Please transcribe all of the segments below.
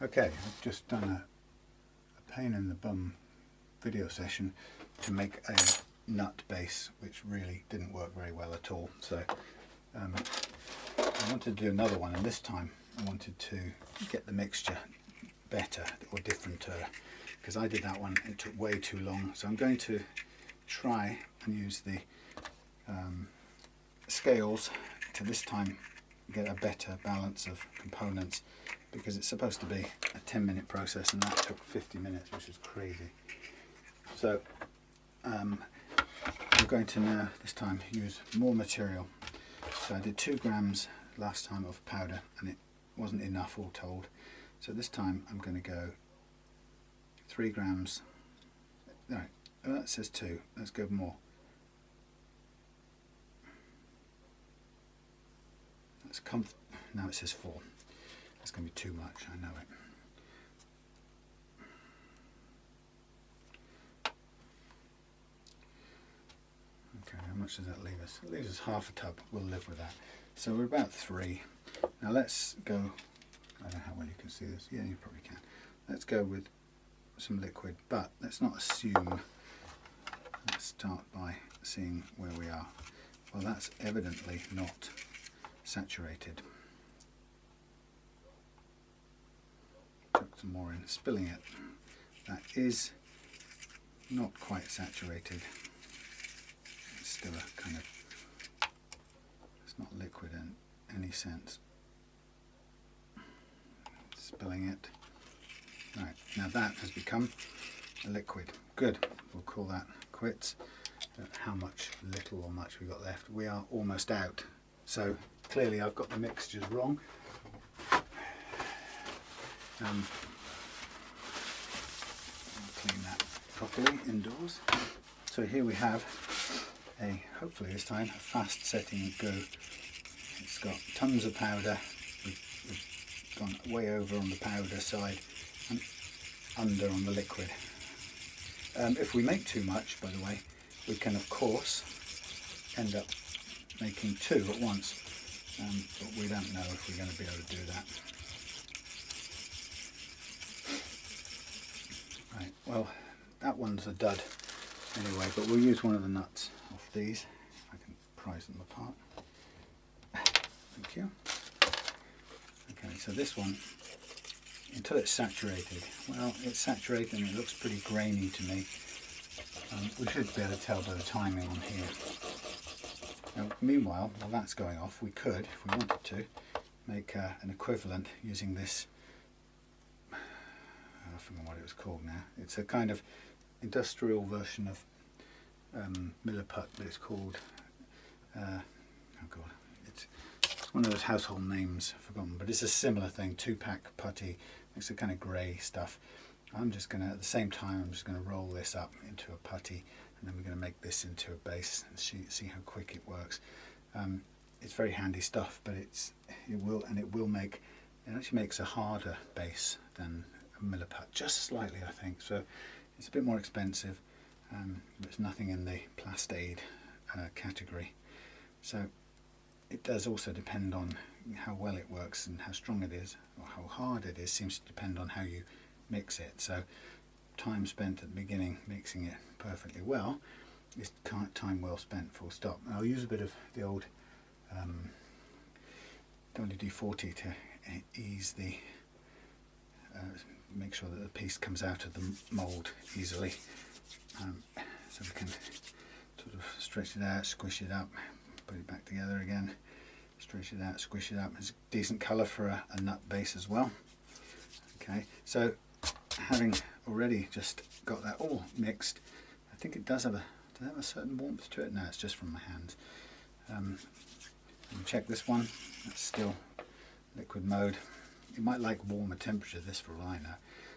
Okay, I've just done a pain in the bum video session to make a nut base, which really didn't work very well at all. So I wanted to do another one, and this time I wanted to get the mixture better or differenter, because I did that one and it took way too long. So I'm going to try and use the scales to this time get a better balance of components, because it's supposed to be a 10-minute process and that took 50 minutes, which is crazy. So I'm going to now this time use more material. So I did 2 grams last time of powder and it wasn't enough all told. So this time I'm going to go 3 grams. No, that says 2. Let's go more. Now it says 4. That's going to be too much, I know it. Okay, how much does that leave us? It leaves us half a tub. We'll live with that. So we're about 3. Now let's go, I don't know how well you can see this. Yeah, you probably can. Let's go with some liquid, but let's not assume. Let's start by seeing where we are. Well, that's evidently not saturated. Chuck some more in, spilling it. That is not quite saturated. It's still a kind of, it's not liquid in any sense. Spilling it. Right, now that has become a liquid. Good, we'll call that quits. How much little or much we got left? We are almost out. So clearly I've got the mixtures wrong. I'll clean that properly indoors. So here we have a, hopefully this time, a fast setting go. It's got tons of powder. We've gone way over on the powder side and under on the liquid. If we make too much, by the way, we can of course end up making 2 at once, but we don't know if we're going to be able to do that. Right, well, that one's a dud anyway, but we'll use one of the nuts off these. I can prise them apart. Thank you. Okay, so this one, until it's saturated, well, it's saturated and it looks pretty grainy to me. We should be able to tell by the timing on here. Now, meanwhile, while that's going off, we could, if we wanted to, make an equivalent using this, I forget what it was called now. It's a kind of industrial version of milliput, but it's called, oh god, it's one of those household names, forgotten, but it's a similar thing, 2-pack putty. It's a kind of grey stuff. I'm just going to, at the same time, I'm just going to roll this up into a putty, and then we're going to make this into a base and see how quick it works. It's very handy stuff, but it actually makes a harder base than a milliput, just slightly, I think. So it's a bit more expensive, but it's nothing in the Plast-aid category. So it does also depend on how well it works and how strong it is, or how hard it is. Seems to depend on how you mix it. So time spent at the beginning mixing it perfectly well is time well spent, full stop. And I'll use a bit of the old WD-40 to ease the make sure that the piece comes out of the mould easily, so we can sort of stretch it out, squish it up, put it back together again, stretch it out, squish it up. It's a decent colour for a nut base as well. Okay, so having already just got that all mixed, I think it does have a certain warmth to it. No, it's just from my hands. Let me check this one. That's still liquid mode. It might like warmer temperature, this, for all I know.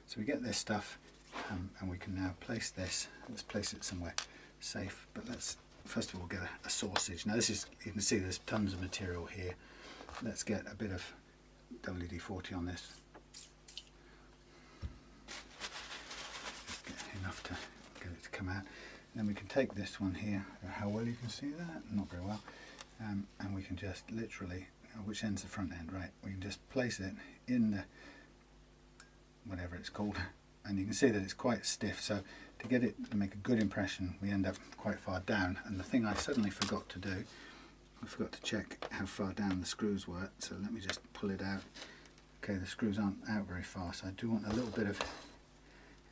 So we get this stuff, and we can now place this. Let's place it somewhere safe, but let's first of all get a sausage. Now this is, you can see there's tons of material here. Let's get a bit of WD-40 on this. Get enough to get it to come out. And then we can take this one here. I don't know how well you can see that, not very well. And we can just literally, which end's the front end, right? We can just place it in the whatever it's called, and you can see that it's quite stiff, so to get it to make a good impression we end up quite far down. And the thing I suddenly forgot to do, I forgot to check how far down the screws were, so let me just pull it out. Okay, the screws aren't out very far, so I do want a little bit of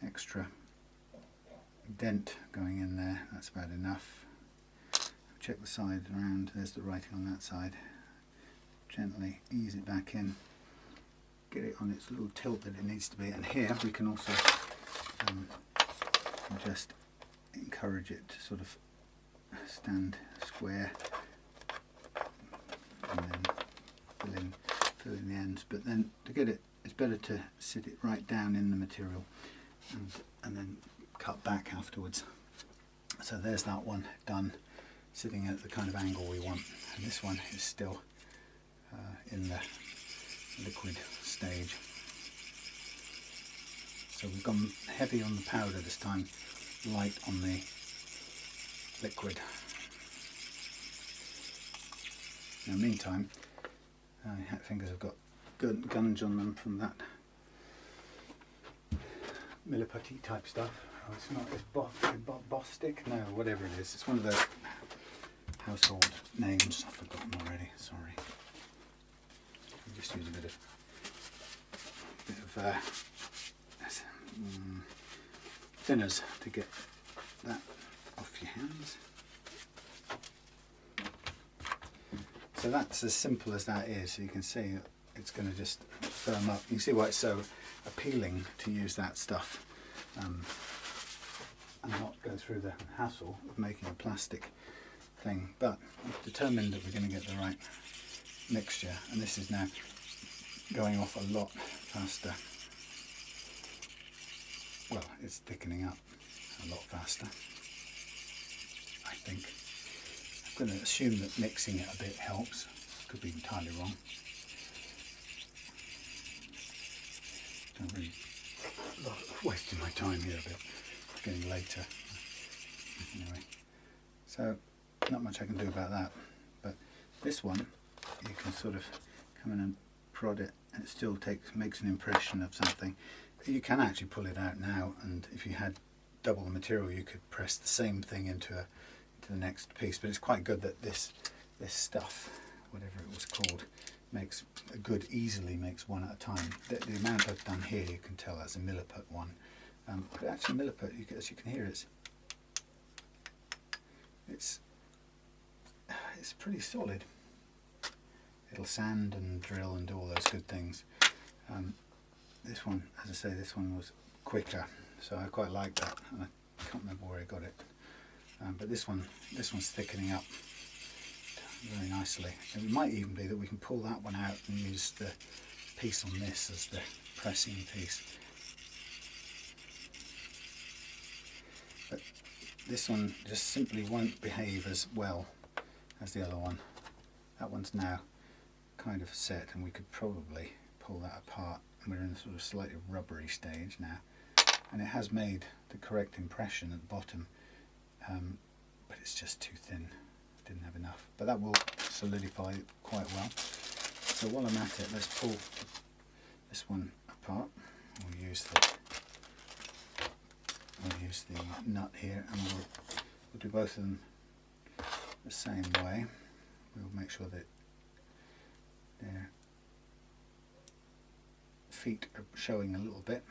extra dent going in there. That's about enough. Check the side around, there's the writing on that side. Gently ease it back in, get it on its little tilt that it needs to be, and here we can also just encourage it to sort of stand square and then fill in the ends. But then to get it, it's better to sit it right down in the material and then cut back afterwards. So there's that one done, sitting at the kind of angle we want, and this one is still in the liquid stage. So we've gone heavy on the powder this time, light on the liquid. In the meantime, my fingers have got gunge on them from that putty type stuff. Oh, it's not, it's boss stick? No, whatever it is. It's one of those household names. I've forgotten already, sorry. I'll just use a bit of thinners to get that off your hands. So that's as simple as that is. So you can see it's going to just firm up. You can see why it's so appealing to use that stuff and not go through the hassle of making a plastic thing. But I've determined that we're going to get the right mixture, and this is now going off a lot faster. Well, it's thickening up a lot faster, I think. I'm going to assume that mixing it a bit helps. Could be entirely wrong. Don't really wasting my time here a bit. It's getting later. Anyway, so not much I can do about that. But this one, you can sort of come in and prod it, and it still makes an impression of something. You can actually pull it out now, and if you had double the material, you could press the same thing into the next piece. But it's quite good that this stuff, whatever it was called, easily makes one at a time. The amount I've done here, you can tell that's a milliput one. But actually milliput, as you can hear, it's pretty solid. It'll sand and drill and do all those good things. This one, as I say, this one was quicker, so I quite like that, and I can't remember where I got it. But this one's thickening up very nicely. And it might even be that we can pull that one out and use the piece on this as the pressing piece. But this one just simply won't behave as well as the other one. That one's now kind of set, and we could probably pull that apart. We're in a sort of slightly rubbery stage now, and it has made the correct impression at the bottom, but it's just too thin. Didn't have enough, but that will solidify quite well. So while I'm at it, let's pull this one apart. We'll use the nut here, and we'll do both of them the same way. We'll make sure that their feet are showing a little bit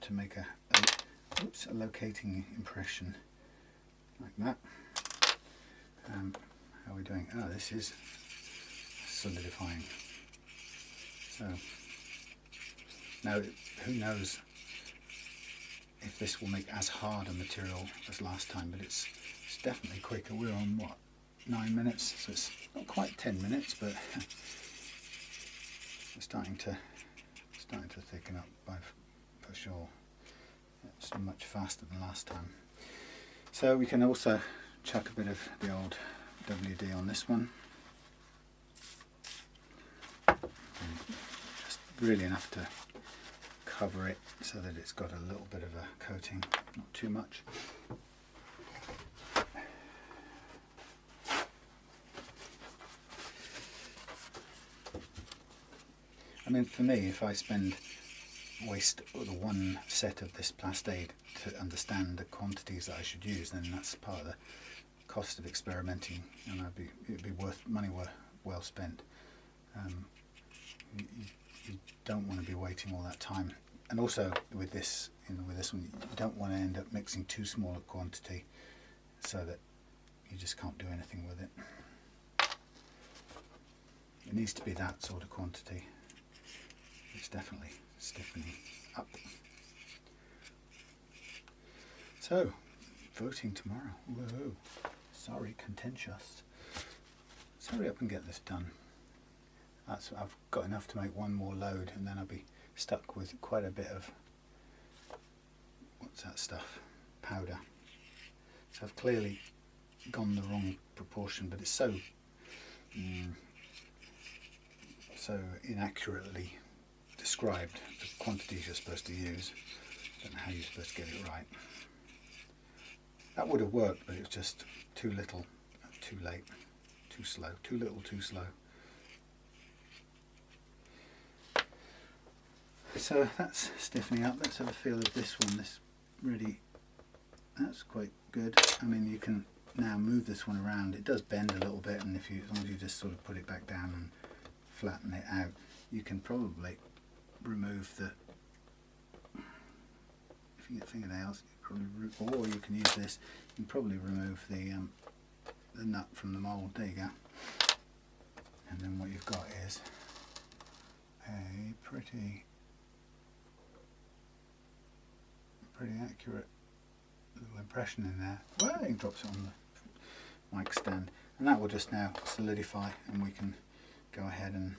to make a locating impression like that. How are we doing? Oh, this is solidifying. So now, who knows if this will make as hard a material as last time, but it's definitely quicker. We're on what, 9 minutes, so it's not quite 10 minutes, but it's starting to thicken up for sure. It's much faster than last time. So we can also chuck a bit of the old WD on this one. Just really enough to cover it so that it's got a little bit of a coating, not too much. I mean, for me, if I spend waste the one set of this Plast-aid to understand the quantities that I should use, then that's part of the cost of experimenting, and it'd be money well spent. You don't want to be waiting all that time, and also with this, with this one, you don't want to end up mixing too small a quantity so that you just can't do anything with it. It needs to be that sort of quantity. It's definitely stiffening up. So, voting tomorrow. Woohoo! Sorry, contentious. Let's hurry up and get this done. I've got enough to make one more load, and then I'll be stuck with quite a bit of, what's that stuff? Powder. So I've clearly gone the wrong proportion, but it's so inaccurately described the quantities you're supposed to use. I don't know how you're supposed to get it right. That would have worked, but it was just too little, too late, too slow, too little, too slow. So that's stiffening up. Let's have a feel of this one. That's quite good. I mean, you can now move this one around. It does bend a little bit, and as long as you just sort of put it back down and flatten it out, you can probably remove the, if you get fingernails, or you can use this, you can probably remove the nut from the mould. There you go. And then what you've got is a pretty accurate little impression in there. Well, you can drop it on the mic stand, and that will just now solidify, and we can go ahead and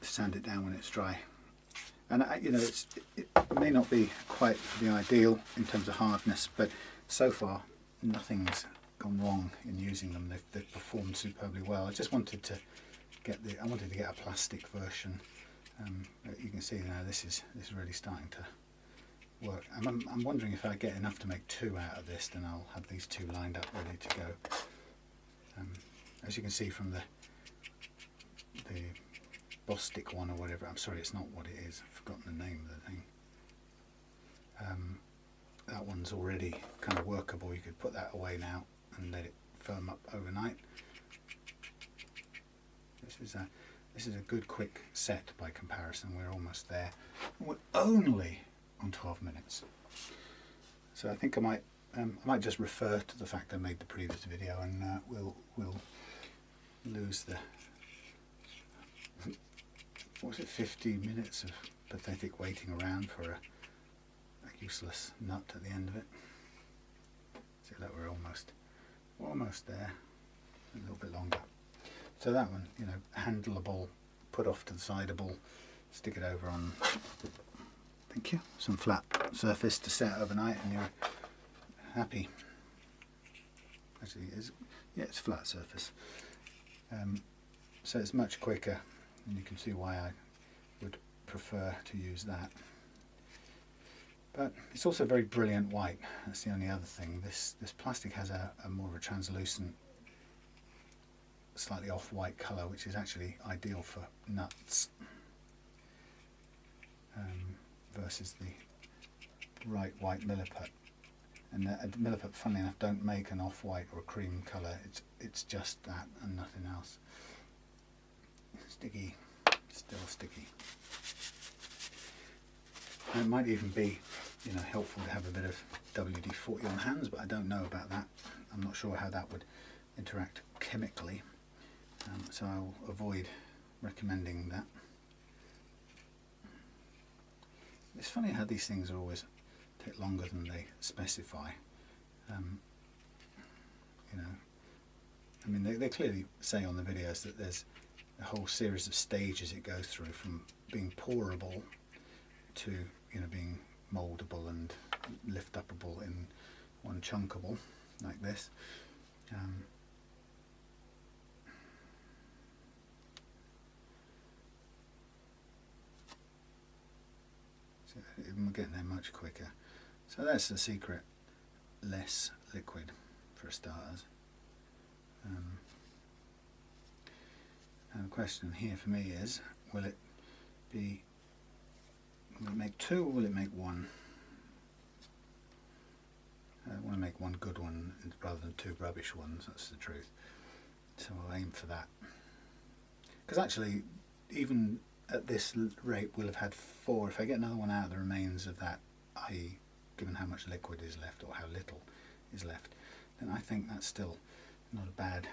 sand it down when it's dry. And it may not be quite the ideal in terms of hardness, but so far nothing's gone wrong in using them. They've performed superbly well. I just wanted to get a plastic version. You can see now this is really starting to work. I'm wondering if I get enough to make two out of this, then I'll have these two lined up ready to go. As you can see from the Bostik one or whatever, I'm sorry, it's not what it is, I've forgotten the name of the thing. That one's already kind of workable. You could put that away now and let it firm up overnight. This is a good quick set by comparison. We're almost there. We're only on 12 minutes. So I think I might just refer to the fact I made the previous video, and we'll lose the, what was it, 50 minutes of pathetic waiting around for a useless nut at the end of it. See that we're almost there, a little bit longer. So that one, handleable, put off to the sideable, stick it over on, thank you, some flat surface to set overnight, and you're happy. Actually, it's flat surface. So it's much quicker, and you can see why I would prefer to use that. But it's also very brilliant white. That's the only other thing. This plastic has a more of a translucent, slightly off-white colour, which is actually ideal for nuts, versus the right white milliput. And milliput, funnily enough, don't make an off-white or a cream colour. It's just that and nothing else. Sticky, still sticky. And it might even be, helpful to have a bit of WD-40 on hands, but I don't know about that. I'm not sure how that would interact chemically, so I'll avoid recommending that. It's funny how these things always take longer than they specify. I mean, they clearly say on the videos that there's a whole series of stages it goes through, from being pourable to being mouldable and lift upable in one chunkable like this. So we're getting there much quicker. So that's the secret: less liquid for starters. And the question here for me is, will it be Will it make two or will it make one? I want to make one good one rather than two rubbish ones, that's the truth. So I'll aim for that. Because actually, even at this rate, we'll have had 4. If I get another one out of the remains of that, i.e. given how much liquid is left or how little is left, then I think that's still not a bad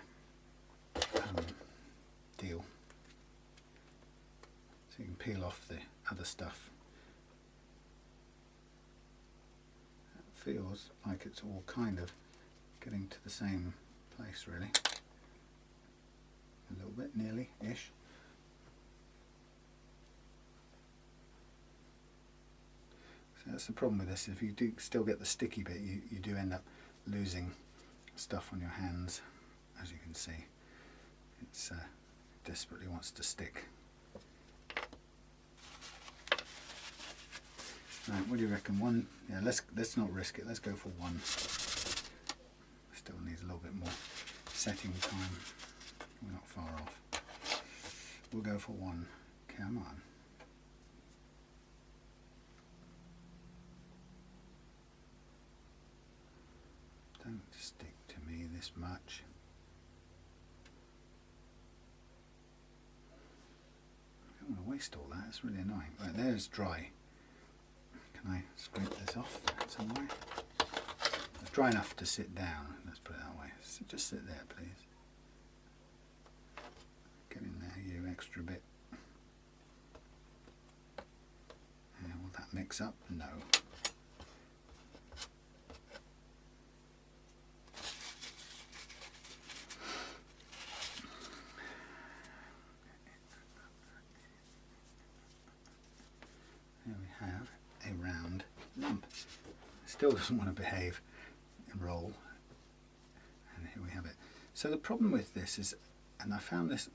deal. So you can peel off the other stuff. It feels like it's all kind of getting to the same place really. A little bit, nearly-ish. So that's the problem with this. If you do still get the sticky bit, you do end up losing stuff on your hands, as you can see. It's desperately wants to stick. Right, what do you reckon? One? Yeah, let's not risk it. Let's go for 1. Still needs a little bit more setting time. We're not far off. We'll go for 1. Come on. Don't stick to me this much. I don't want to waste all that. It's really annoying. Right, there's dry. Can I scrape this off somewhere? It's dry enough to sit down. Let's put it that way. So just sit there, please. Get in there, you extra bit. Yeah, will that mix up? No. There we have a round lump. Still doesn't want to behave and roll. And here we have it. So the problem with this is, and I found this,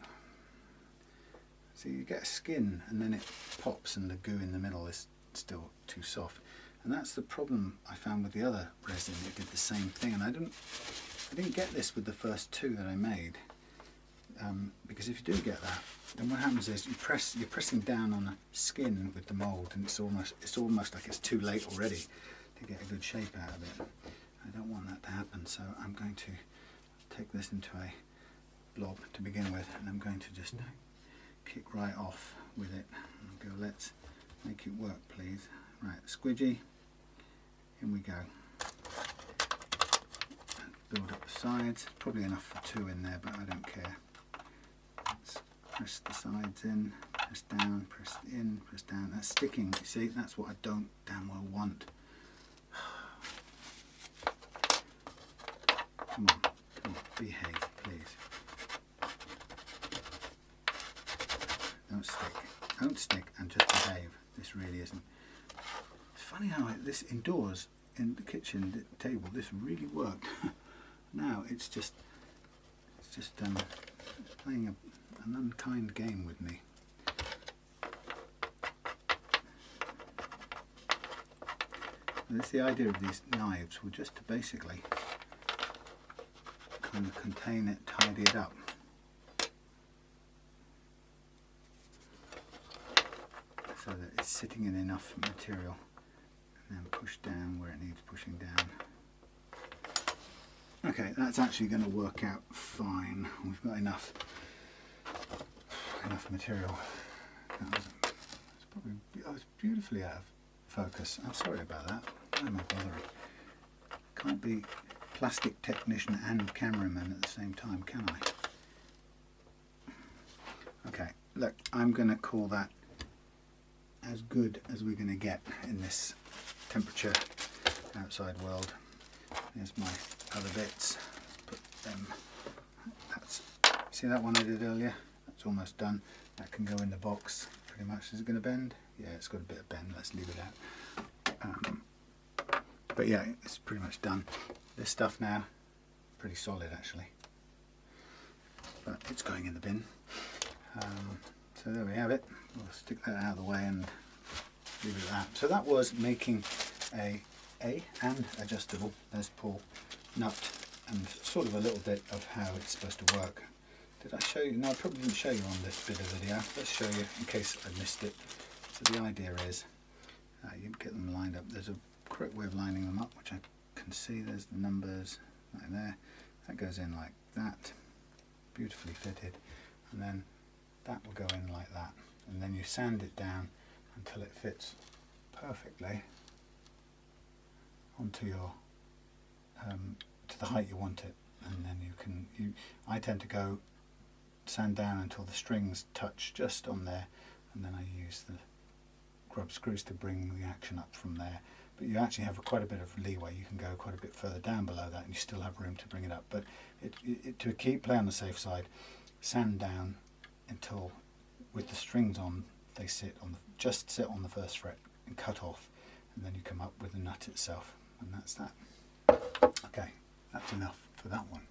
so you get a skin and then it pops and the goo in the middle is still too soft. And that's the problem I found with the other resin. It did the same thing, and I didn't get this with the first 2 that I made. Because if you do get that, then what happens is you're pressing down on the skin with the mould, and it's almost like it's too late already to get a good shape out of it. I don't want that to happen, so I'm going to take this into a blob to begin with, and I'm going to just kick right off with it and go, let's make it work, please. Right, squidgy, in we go. Build up the sides, probably enough for 2 in there, but I don't care. Let's press the sides in, press down, press in, press down. That's sticking, you see, that's what I don't damn well want. Come on, behave, please. Don't stick and just behave. This really isn't. It's funny how this indoors, in the kitchen table, this really worked. Now it's just playing an unkind game with me. That's the idea of these knives, were just to basically kind of contain it, tidy it up. So that it's sitting in enough material, and then push down where it needs pushing down. Okay, that's actually going to work out fine. We've got enough material. I was beautifully out of focus. I'm sorry about that. Why am I bothering? Can't be plastic technician and cameraman at the same time, can I? Okay, look, I'm going to call that as good as we're going to get in this temperature outside world. Here's my other bits. Put them. See that one I did earlier? That's almost done. That can go in the box pretty much. Is it going to bend? Yeah, it's got a bit of bend. Let's leave it out. But yeah, it's pretty much done. This stuff now, pretty solid actually. But it's going in the bin. So there we have it. We'll stick that out of the way and leave it at that. So that was making a and adjustable Les Paul nut, and sort of a little bit of how it's supposed to work. Did I show you? No, I probably didn't show you on this bit of video. Let's show you in case I missed it. So the idea is You get them lined up. There's a correct way of lining them up, which I can see. There's the numbers right there. That goes in like that, beautifully fitted, and then that will go in like that, and then you sand it down until it fits perfectly onto your to the height you want it, and then I tend to go sand down until the strings touch just on there, and then I use the grub screws to bring the action up from there. But you actually have quite a bit of leeway. You can go quite a bit further down below that, and you still have room to bring it up. But to play on the safe side, sand down until, with the strings on, they just sit on the first fret and cut off, and then you come up with the nut itself, and that's that. Okay, that's enough for that one.